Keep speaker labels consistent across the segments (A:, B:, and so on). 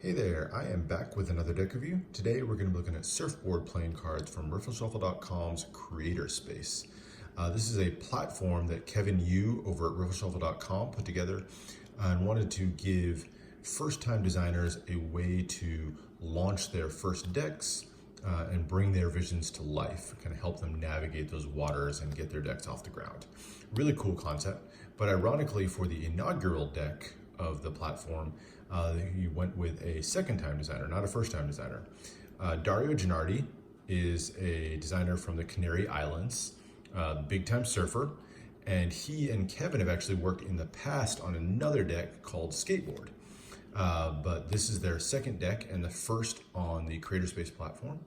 A: Hey there, I am back with another deck review. Today we're going to be looking at Surfboard Playing Cards from RiffleShuffle.com's Creator Space. This is a platform that Kevin Yu over at RiffleShuffle.com put together and wanted to give first-time designers a way to launch their first decks and bring their visions to life, kind of help them navigate those waters and get their decks off the ground. Really cool concept, but ironically for the inaugural deck of the platform, you went with a second-time designer, not a first-time designer. Dario Genuardi is a designer from the Canary Islands, big-time surfer, and he and Kevin have actually worked in the past on another deck called Skateboard. But this is their second deck and the first on the Creator Space platform.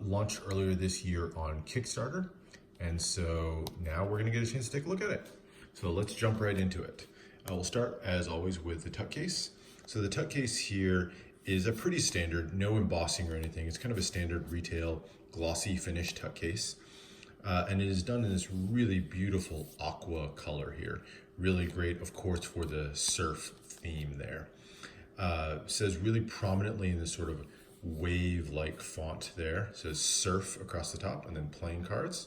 A: Launched earlier this year on Kickstarter, and so now we're going to get a chance to take a look at it. So let's jump right into it. We'll start, as always, with the tuck case. So the tuck case here is a pretty standard, no embossing or anything. It's kind of a standard retail glossy finish tuck case. And it is done in this really beautiful aqua color here. Really great, of course, for the surf theme there. Says really prominently in this sort of wave-like font there. It says surf across the top and then playing cards.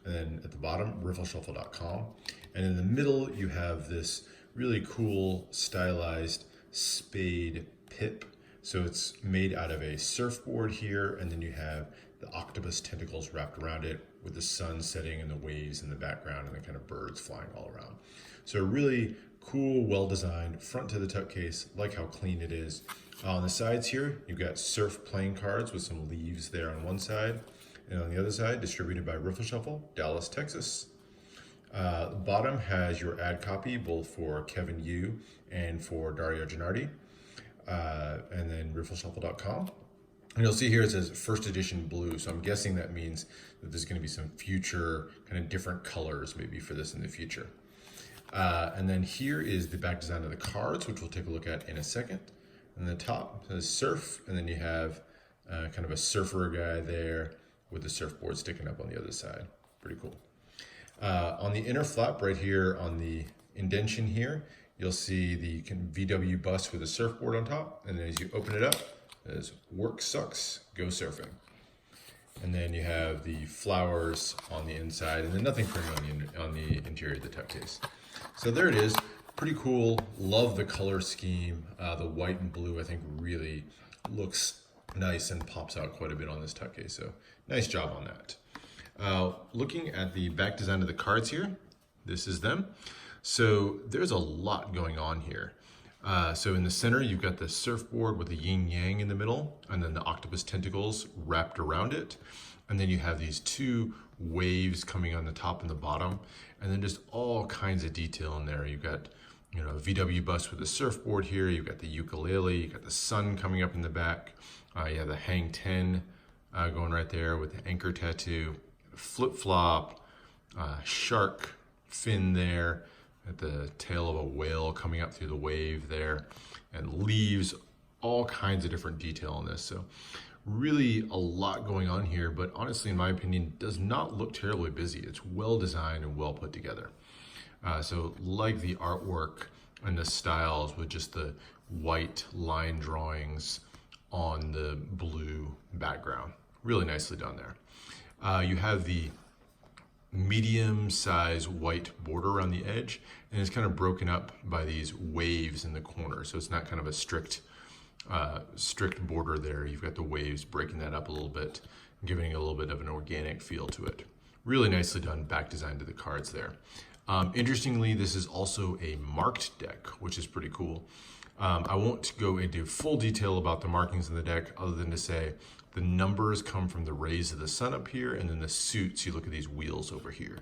A: And then at the bottom, riffleshuffle.com. And in the middle, you have this really cool stylized spade pip. So it's made out of a surfboard here, and then you have the octopus tentacles wrapped around it with the sun setting and the waves in the background and the kind of birds flying all around. So really cool, well-designed front to the tuck case, like how clean it is. On the sides here, you've got surf playing cards with some leaves there on one side, and on the other side, distributed by Riffle Shuffle, Dallas, Texas. The bottom has your ad copy, both for Kevin Yu and for Dario Genuardi, and then riffleshuffle.com. And you'll see here it says first edition blue, so I'm guessing that means that there's going to be some future kind of different colors maybe for this in the future. And then here is the back design of the cards, which we'll take a look at in a second. And the top says surf, and then you have kind of a surfer guy there with the surfboard sticking up on the other side. Pretty cool. On the inner flap right here on the indentation here, you'll see the VW bus with a surfboard on top. And then as you open it up, it says work sucks, go surfing. And then you have the flowers on the inside and then nothing printed on the interior of the tuck case. So there it is, pretty cool. Love the color scheme. The white and blue I think really looks nice and pops out quite a bit on this tuck case. So nice job on that. Looking at the back design of the cards here, this is them. So there's a lot going on here. So in the center, you've got the surfboard with the yin yang in the middle, and then the octopus tentacles wrapped around it. And then you have these two waves coming on the top and the bottom, and then just all kinds of detail in there. You've got, a VW bus with a surfboard here. You've got the ukulele, you've got the sun coming up in the back. You have the hang 10 going right there with the anchor tattoo. Flip-flop, shark fin there at the tail of a whale coming up through the wave there, and leaves, all kinds of different detail in this. So really a lot going on here, but honestly, in my opinion, does not look terribly busy. It's well designed and well put together. So like the artwork and the styles with just the white line drawings on the blue background. Really nicely done there. You have the medium-sized white border around the edge, and it's kind of broken up by these waves in the corner. So it's not kind of a strict border there. You've got the waves breaking that up a little bit, giving it a little bit of an organic feel to it. Really nicely done back design to the cards there. Interestingly, this is also a marked deck, which is pretty cool. I won't go into full detail about the markings in the deck other than to say the numbers come from the rays of the sun up here, and then the suits, you look at these wheels over here.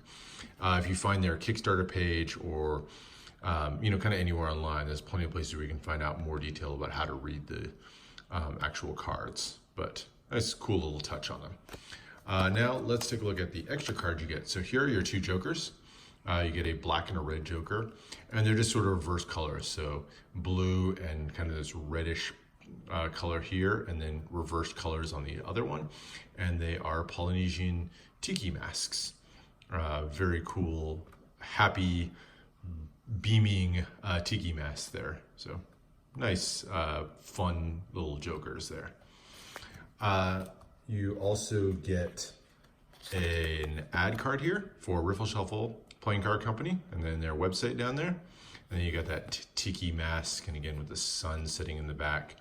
A: If you find their Kickstarter page or kind of anywhere online, there's plenty of places where you can find out more detail about how to read the actual cards. But that's a cool little touch on them. Now let's take a look at the extra cards you get. So here are your two jokers. You get a black and a red joker, and they're just sort of reverse colors. So blue and kind of this reddish color here, and then reversed colors on the other one. And they are Polynesian tiki masks. Very cool, happy, beaming tiki mask there. So nice, fun little jokers there. You also get an ad card here for Riffle Shuffle Playing Card Company, and then their website down there. And then you got that tiki mask, and again with the sun sitting in the back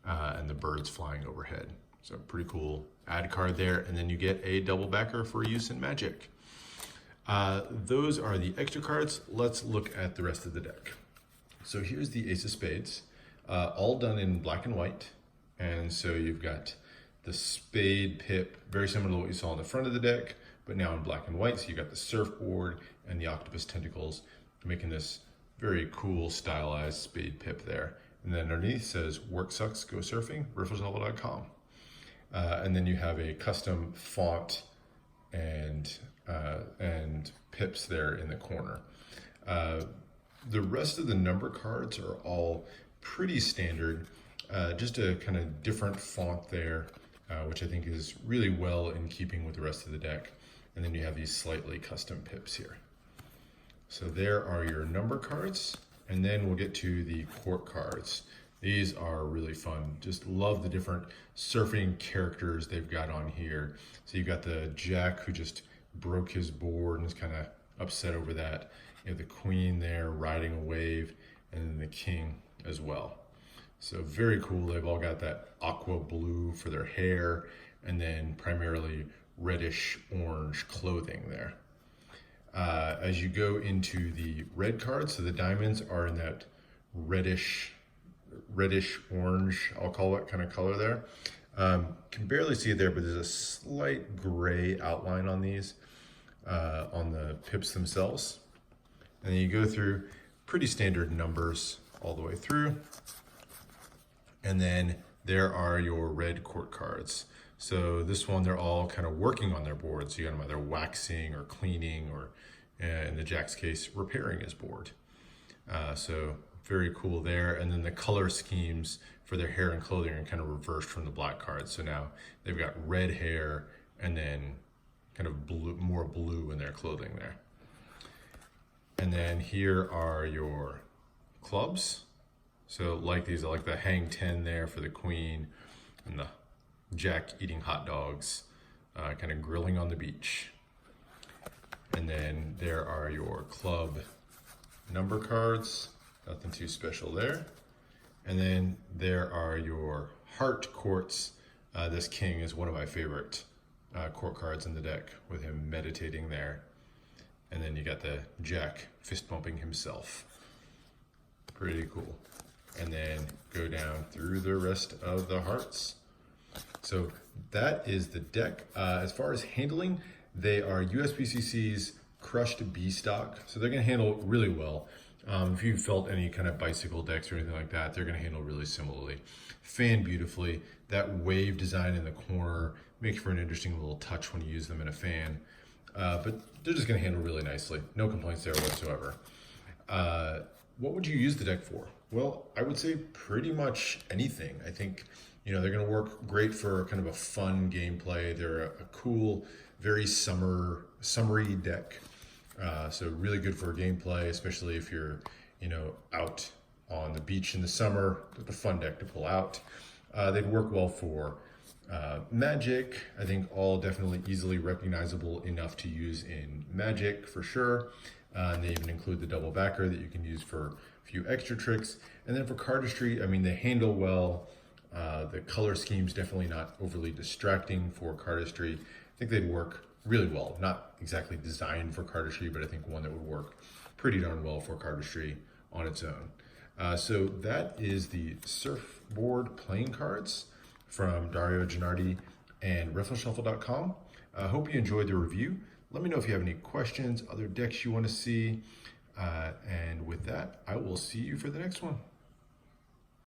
A: and the birds flying overhead. So pretty cool ad card there. And then you get a double backer for use in Magic. Those are the extra cards. Let's look at the rest of the deck. So here's the Ace of Spades, all done in black and white. And so you've got the spade pip, very similar to what you saw on the front of the deck, but now in black and white. So you got the surfboard and the octopus tentacles, making this very cool stylized spade pip there. And then underneath says, "Work sucks, go surfing, riffleshuffle.com." And then you have a custom font and pips there in the corner. The rest of the number cards are all pretty standard, just a kind of different font there, which I think is really well in keeping with the rest of the deck. And then you have these slightly custom pips here. So there are your number cards, and then we'll get to the court cards. These are really fun. Just love the different surfing characters they've got on here. So you've got the Jack who just broke his board and is kind of upset over that. You have the Queen there riding a wave, and then the King as well. So very cool. They've all got that aqua blue for their hair, and then primarily reddish orange clothing there. As you go into the red cards, so the diamonds are in that reddish orange, I'll call it, kind of color there. Can barely see it there, but there's a slight gray outline on these, on the pips themselves. And then you go through pretty standard numbers all the way through. And then there are your red court cards. So this one, they're all kind of working on their board. So you got them either waxing or cleaning, or in the Jack's case, repairing his board. So very cool there. And then the color schemes for their hair and clothing are kind of reversed from the black cards. So now they've got red hair and then kind of blue, more blue in their clothing there. And then here are your clubs. So like these, I like the hang 10 there for the Queen, and the Jack eating hot dogs, kind of grilling on the beach. And then there are your club number cards, nothing too special there. And then there are your heart courts. This King is one of my favorite court cards in the deck, with him meditating there. And then you got the Jack fist bumping himself. Pretty cool. And then go down through the rest of the hearts. So that is the deck. As far as handling, they are USPCC's crushed B stock, so they're going to handle really well. If you felt any kind of bicycle decks or anything like that, they're going to handle really similarly. Fan beautifully. That wave design in the corner makes for an interesting little touch when you use them in a fan. But they're just going to handle really nicely. No complaints there whatsoever. What would you use the deck for? Well, I would say pretty much anything. I think, you know, they're going to work great for kind of a fun gameplay. They're a cool, very summery deck. So really good for gameplay, especially if you're, you know, out on the beach in the summer. It's a fun deck to pull out. They'd work well for Magic. I think all definitely easily recognizable enough to use in Magic for sure. And they even include the double backer that you can use for a few extra tricks. And then for cardistry, I mean, they handle well. The color scheme's definitely not overly distracting for cardistry. I think they'd work really well. Not exactly designed for cardistry, but I think one that would work pretty darn well for cardistry on its own. So that is the Surfboard Playing Cards from Dario Genuardi and riffleshuffle.com. I hope you enjoyed the review. Let me know if you have any questions, other decks you want to see. And with that, I will see you for the next one.